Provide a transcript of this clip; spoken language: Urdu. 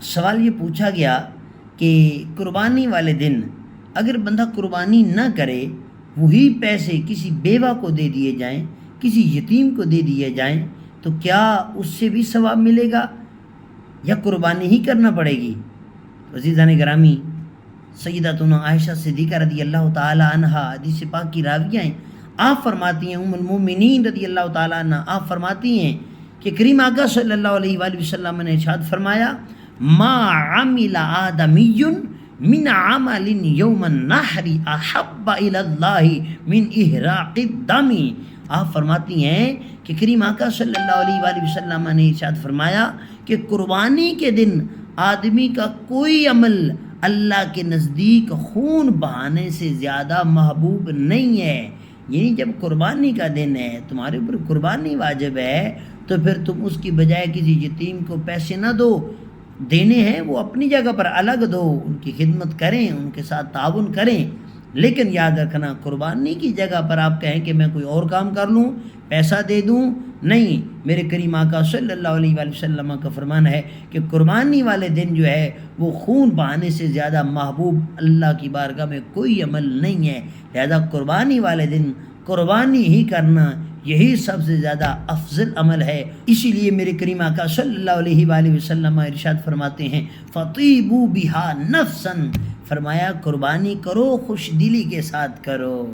سوال یہ پوچھا گیا کہ قربانی والے دن اگر بندہ قربانی نہ کرے، وہی پیسے کسی بیوہ کو دے دیے جائیں، کسی یتیم کو دے دیے جائیں، تو کیا اس سے بھی ثواب ملے گا یا قربانی ہی کرنا پڑے گی؟ عزیزان گرامی، سیدتنا عائشہ صدیقہ رضی اللہ تعالی عنہ حدیث پاک کی راویہ ہیں۔ آپ فرماتی ہیں، ام المومنین رضی اللہ تعالی عنہ آپ فرماتی ہیں کہ کریم آقا صلی اللہ علیہ وآلہ وسلم نے ارشاد فرمایا، ما عمل آدمی من عمل یوم النحر احب الی اللہ من احراق الدم۔ آپ فرماتی ہیں کہ کریم آقا صلی اللہ علیہ وآلہ وسلم نے ارشاد فرمایا کہ قربانی کے دن آدمی کا کوئی عمل اللہ کے نزدیک خون بہانے سے زیادہ محبوب نہیں ہے۔ یعنی جب قربانی کا دن ہے، تمہارے اوپر قربانی واجب ہے، تو پھر تم اس کی بجائے کسی یتیم کو پیسے نہ دو، دینے ہیں وہ اپنی جگہ پر الگ دو، ان کی خدمت کریں، ان کے ساتھ تعاون کریں، لیکن یاد رکھنا قربانی کی جگہ پر آپ کہیں کہ میں کوئی اور کام کر لوں، پیسہ دے دوں، نہیں۔ میرے کریم آقا صلی اللہ علیہ وآلہ وسلم کا فرمان ہے کہ قربانی والے دن جو ہے وہ خون بہانے سے زیادہ محبوب اللہ کی بارگاہ میں کوئی عمل نہیں ہے، لہذا قربانی والے دن قربانی ہی کرنا یہی سب سے زیادہ افضل عمل ہے۔ اسی لیے میرے کریم آقا صلی اللہ علیہ وآلہ وسلم ارشاد فرماتے ہیں، فَطِيبُوا بِهَا نَفْسًا، فرمایا قربانی کرو خوش دلی کے ساتھ کرو۔